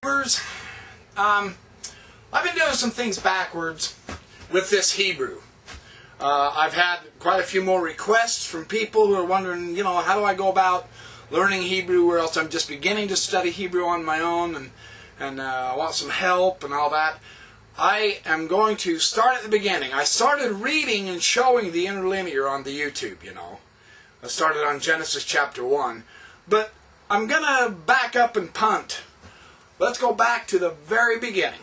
I've been doing some things backwards with this Hebrew. I've had quite a few more requests from people who are wondering, how do I go about learning Hebrew, or else I'm just beginning to study Hebrew on my own, and I want some help and all that. I am going to start at the beginning. I started reading and showing the interlinear on the YouTube, I started on Genesis chapter 1. But I'm going to back up and punt. Let's go back to the very beginning.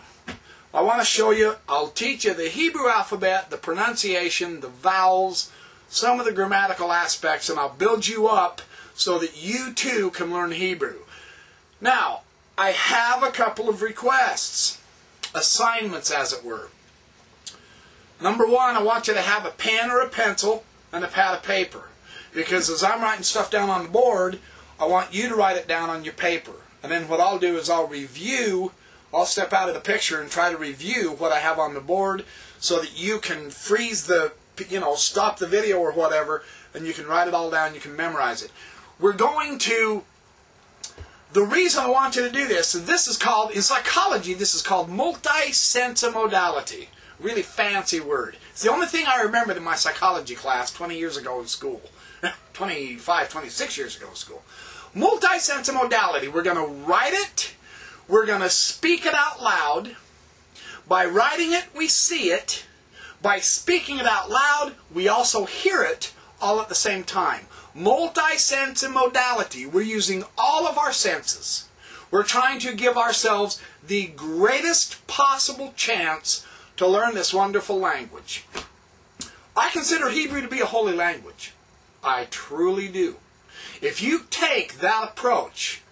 I want to show you, I'll teach you the Hebrew alphabet, the pronunciation, the vowels, some of the grammatical aspects, and I'll build you up so that you too can learn Hebrew. Now, I have a couple of requests, assignments as it were. Number one, I want you to have a pen or a pencil and a pad of paper. Because as I'm writing stuff down on the board, I want you to write it down on your paper. And then what I'll do is I'll step out of the picture and try to review what I have on the board so that you can freeze the, stop the video or whatever, and you can write it all down, you can memorize it. The reason I want you to do this, and this is called, in psychology, this is called multisensimodality. Really fancy word. It's the only thing I remembered in my psychology class 20 years ago in school. 26 years ago in school. Multisensimodality. We're going to write it. We're going to speak it out loud. By writing it, we see it. By speaking it out loud, we also hear it all at the same time. Multisensimodality. We're using all of our senses. We're trying to give ourselves the greatest possible chance to learn this wonderful language. I consider Hebrew to be a holy language. I truly do. If you take that approach,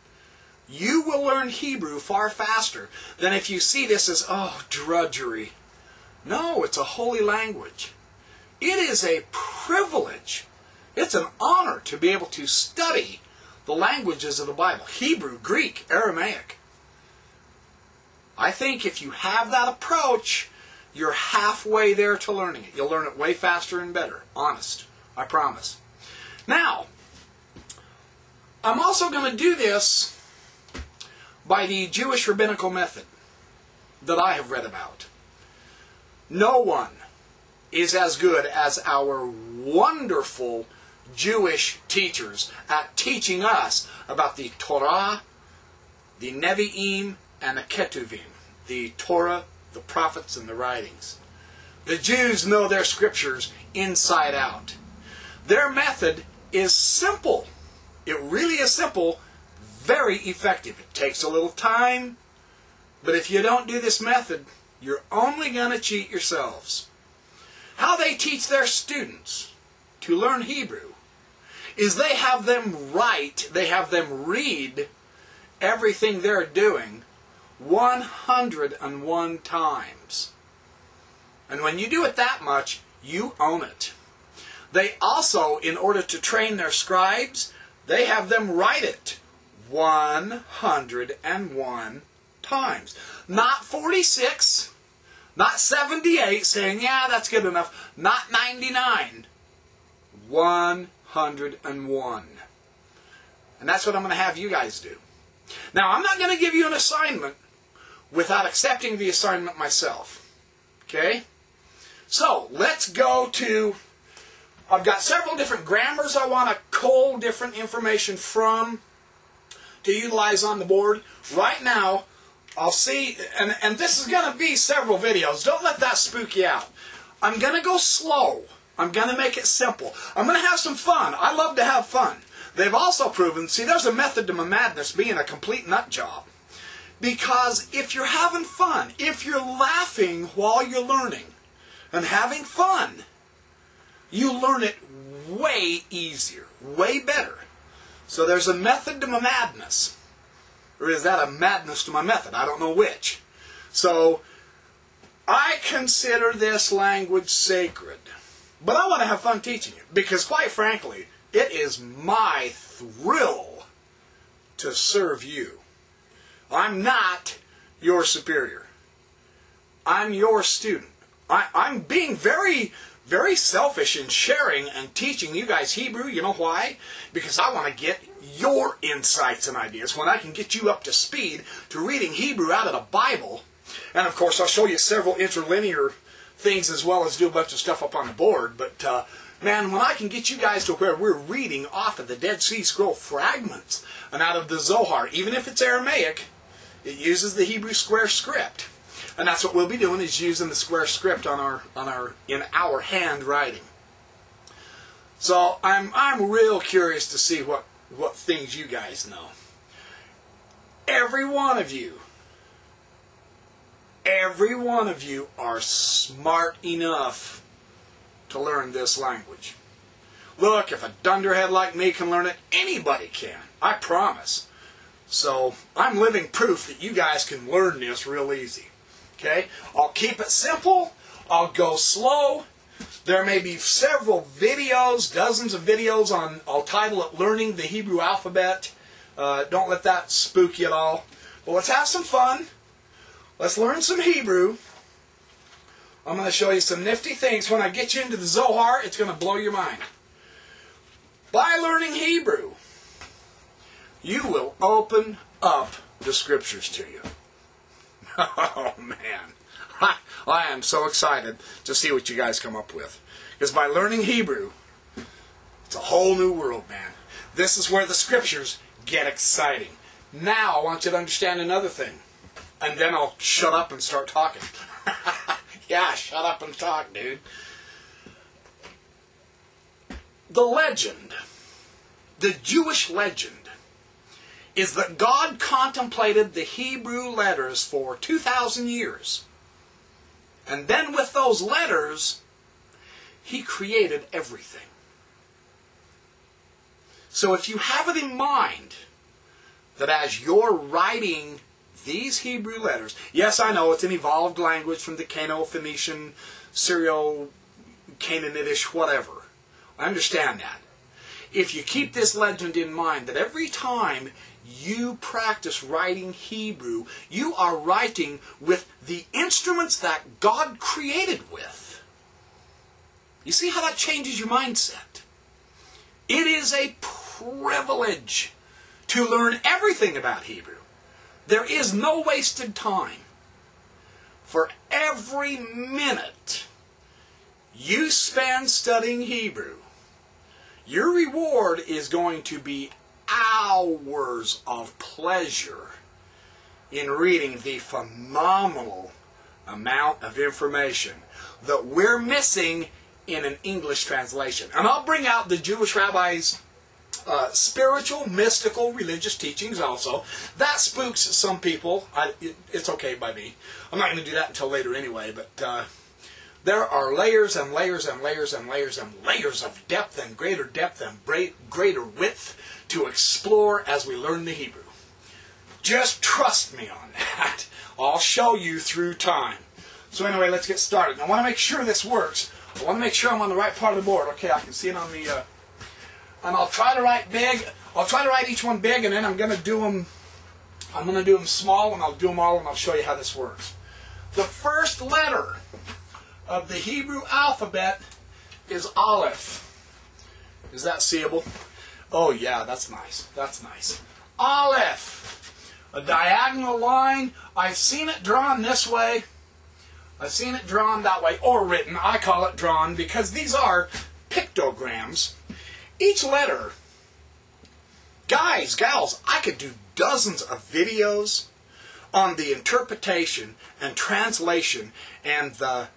you will learn Hebrew far faster than if you see this as, drudgery. No, it's a holy language. It is a privilege. It's an honor to be able to study the languages of the Bible. Hebrew, Greek, Aramaic. I think if you have that approach, you're halfway there to learning it. You'll learn it way faster and better. Honest. I promise. Now, I'm also going to do this by the Jewish rabbinical method that I have read about. No one is as good as our wonderful Jewish teachers at teaching us about the Torah, the Nevi'im, and the Ketuvim. The Torah, the prophets, and the writings. The Jews know their scriptures inside out. Their method is simple. It really is simple, very effective. It takes a little time, but if you don't do this method, you're only going to cheat yourselves. How they teach their students to learn Hebrew is they have them write, they have them read everything they're doing 101 times. And when you do it that much, you own it. They also, in order to train their scribes, they have them write it 101 times. Not 46, not 78, saying, yeah, that's good enough. Not 99. 101. And that's what I'm going to have you guys do. Now, I'm not going to give you an assignment without accepting the assignment myself. Okay? So, let's go to... I've got several different grammars I want to cull different information from to utilize on the board. Right now, I'll see, and this is going to be several videos. Don't let that spook you out. I'm going to go slow. I'm going to make it simple. I'm going to have some fun. I love to have fun. They've also proven, see, there's a method to my madness, being a complete nut job. Because if you're having fun, if you're laughing while you're learning and having fun, you learn it way easier, way better. So there's a method to my madness. Or is that a madness to my method? I don't know which. So I consider this language sacred. But I want to have fun teaching it. Because quite frankly, it is my thrill to serve you. I'm not your superior. I'm your student. I'm being very very selfish in sharing and teaching you guys Hebrew. You know why? Because I want to get your insights and ideas. When I can get you up to speed to reading Hebrew out of the Bible, and of course I'll show you several interlinear things as well as do a bunch of stuff up on the board. But man, when I can get you guys to where we're reading off of the Dead Sea Scroll fragments and out of the Zohar, even if it's Aramaic, it uses the Hebrew square script. And that's what we'll be doing, is using the square script in our handwriting. So I'm real curious to see what things you guys know. Every one of you are smart enough to learn this language. Look, if a dunderhead like me can learn it, anybody can. I promise. So I'm living proof that you guys can learn this real easy. Okay? I'll keep it simple. I'll go slow. There may be several videos, dozens of videos on, I'll title it Learning the Hebrew Alphabet. Don't let that spook you at all. But let's have some fun. Let's learn some Hebrew. I'm going to show you some nifty things. When I get you into the Zohar, it's going to blow your mind. By learning Hebrew, you will open up the Scriptures to you. Oh, man. I am so excited to see what you guys come up with. Because by learning Hebrew, it's a whole new world, man. This is where the Scriptures get exciting. Now, I want you to understand another thing. And then I'll shut up and start talking. Yeah, shut up and talk, dude. The legend, the Jewish legend, is that God contemplated the Hebrew letters for 2,000 years. And then with those letters, He created everything. So if you have it in mind that as you're writing these Hebrew letters, yes, I know it's an evolved language from the Cano-Phoenician, Syro-Canaanitish, whatever. I understand that. If you keep this legend in mind, that every time you practice writing Hebrew, you are writing with the instruments that God created with. You see how that changes your mindset? It is a privilege to learn everything about Hebrew. There is no wasted time. For every minute you spend studying Hebrew, your reward is going to be hours of pleasure in reading the phenomenal amount of information that we're missing in an English translation. And I'll bring out the Jewish rabbis' spiritual, mystical, religious teachings also. That spooks some people. It's okay by me. I'm not going to do that until later anyway, but there are layers and layers and layers and layers and layers of depth and greater width to explore as we learn the Hebrew. Just trust me on that. I'll show you through time. So anyway, let's get started. I want to make sure this works. I want to make sure I'm on the right part of the board. Okay, I can see it on the... and I'll try to write big. I'll try to write each one big, and then I'm going to do them small, and I'll do them all, and I'll show you how this works. The first letter of the Hebrew alphabet is Aleph. Is that seeable? Oh yeah, that's nice. That's nice. Aleph. A diagonal line. I've seen it drawn this way. I've seen it drawn that way, or written. I call it drawn because these are pictograms. Each letter, guys, gals, I could do dozens of videos on the interpretation and translation and the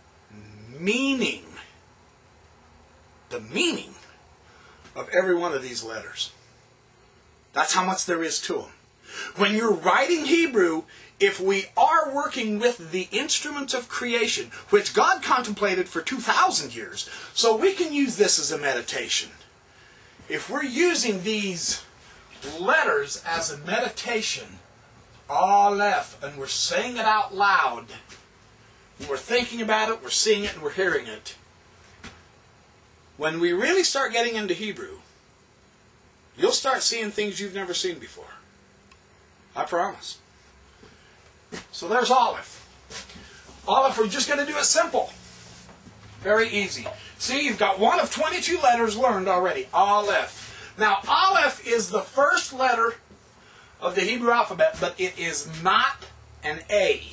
meaning of every one of these letters. That's how much there is to them. When you're writing Hebrew, if we are working with the instruments of creation, which God contemplated for 2,000 years, so we can use this as a meditation. If we're using these letters as a meditation, Aleph, and we're saying it out loud, and we're thinking about it, we're seeing it, and we're hearing it, when we really start getting into Hebrew, you'll start seeing things you've never seen before. I promise. So there's Aleph. Aleph, we're just going to do it simple. Very easy. See, you've got one of 22 letters learned already, Aleph. Now, Aleph is the first letter of the Hebrew alphabet, but it is not an A.